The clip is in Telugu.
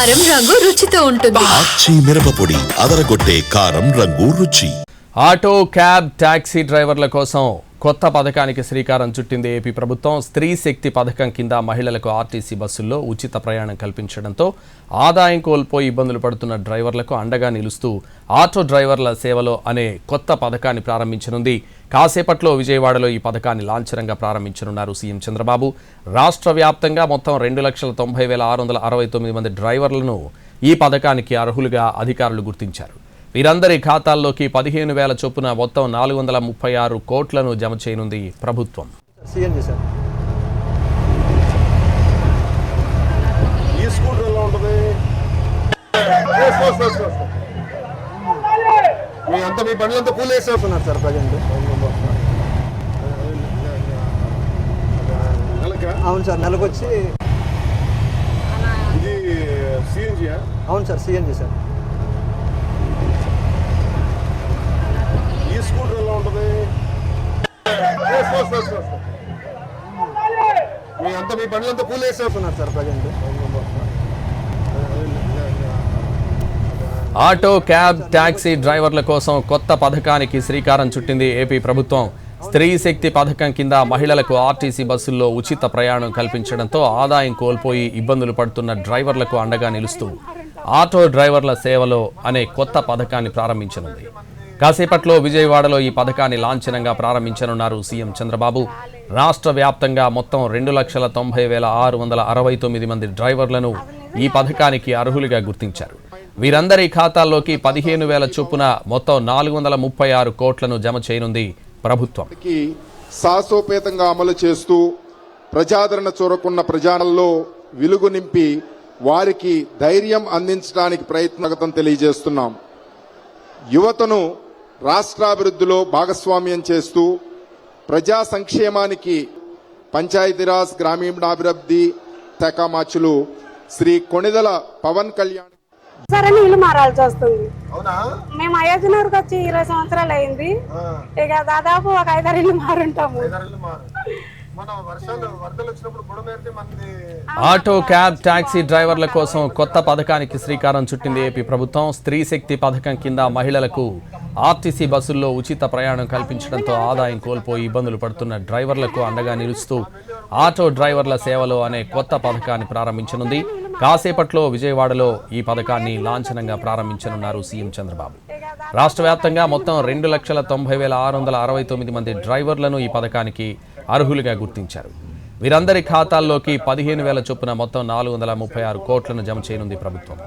కారం రంగు రుచితో ఉంటుంది. ఆచి మిరపపొడి అదరగొట్టే కారం రంగు రుచి. ఆటో, క్యాబ్, టాక్సీ డ్రైవర్ల కోసం కొత్త పథకానికి శ్రీకారం చుట్టింది ఏపీ ప్రభుత్వం. స్త్రీ శక్తి పథకం కింద మహిళలకు ఆర్టీసీ బస్సుల్లో ఉచిత ప్రయాణం కల్పించడంతో ఆదాయం కోల్పోయి ఇబ్బందులు పడుతున్న డ్రైవర్లకు అండగా నిలుస్తూ ఆటో డ్రైవర్ల సేవలో అనే కొత్త పథకాన్ని ప్రారంభించనుంది. కాసేపట్లో విజయవాడలో ఈ పథకాన్ని లాంఛనంగా ప్రారంభించనున్నారు సీఎం చంద్రబాబు. రాష్ట్ర వ్యాప్తంగా మొత్తం 2,90,669 మంది డ్రైవర్లను ఈ పథకానికి అర్హులుగా అధికారులు గుర్తించారు. వీరందరి ఖాతాల్లోకి 15,000 చొప్పున మొత్తం 436 కోట్లను జమ చేయనుంది ప్రభుత్వం. అవును సార్, నెలకు వచ్చి అవును sir, CNG sir. Auto, cab, taxi డ్రైవర్ల కోసం కొత్త పథకానికి శ్రీకారం చుట్టింది ఏపీ ప్రభుత్వం. స్త్రీ శక్తి పథకం కింద మహిళలకు ఆర్టీసీ బస్సుల్లో ఉచిత ప్రయాణం కల్పించడంతో ఆదాయం కోల్పోయి ఇబ్బందులు పడుతున్న డ్రైవర్లకు అండగా నిలుస్తూ ఆటో డ్రైవర్ల సేవలో అనే కొత్త పథకాన్ని ప్రారంభించనుంది. కాసేపట్లో విజయవాడలో ఈ పథకాన్ని లాంఛనంగా ప్రారంభించనున్నారు సీఎం చంద్రబాబు. రాష్ట్ర వ్యాప్తంగా మొత్తం 2,90,669 మంది డ్రైవర్లను ఈ పథకానికి అర్హులుగా గుర్తించారు. వీరందరి ఖాతాల్లోకి 15,000 చొప్పున మొత్తం 436 కోట్లను జమ చేయనుంది ప్రభుత్వం. సాహసోపేతంగా అమలు చేస్తూ ప్రజాదరణ చూరకున్న ప్రజాలలో వెలుగు నింపి వారికి ధైర్యం అందించడానికి ప్రయత్నం తెలియజేస్తున్నాం. యువతను రాష్ట్రాభివృద్ధిలో భాగస్వామ్యం చేస్తూ ప్రజా సంక్షేమానికి పంచాయతీరాజ్, గ్రామీణాభివృద్ధి శాఖ మార్చులు శ్రీ కొణిదెల పవన్ కళ్యాణ్ సరే ఇల్లు మారాల్సి వస్తుంది. మేము అయోధ్యనగర్కి వచ్చి 20 సంవత్సరాలు అయింది. ఇక దాదాపు ఒక 5-6 ఇల్లు మారుంటాము. ఆటో, క్యాబ్, టాక్సీ డ్రైవర్ల కోసం కొత్త పథకానికి శ్రీకారం చుట్టింది ఏపీ ప్రభుత్వం. స్త్రీ శక్తి పథకం కింద మహిళలకు ఆర్టీసీ బస్సుల్లో ఉచిత ప్రయాణం కల్పించడంతో ఆదాయం కోల్పోయి ఇబ్బందులు పడుతున్న డ్రైవర్లకు అండగా నిలుస్తూ ఆటో డ్రైవర్ల సేవలో అనే కొత్త పథకాన్ని ప్రారంభించనుంది. కాసేపట్లో విజయవాడలో ఈ పథకాన్ని లాంఛనంగా ప్రారంభించనున్నారు సీఎం చంద్రబాబు. రాష్ట్ర వ్యాప్తంగా మొత్తం 2,90,669 మంది డ్రైవర్లను ఈ పథకానికి అర్హులుగా గుర్తించారు. వీరందరి ఖాతాల్లోకి 15,000 చొప్పున మొత్తం 436 కోట్లను జమ చేయనుంది ప్రభుత్వం.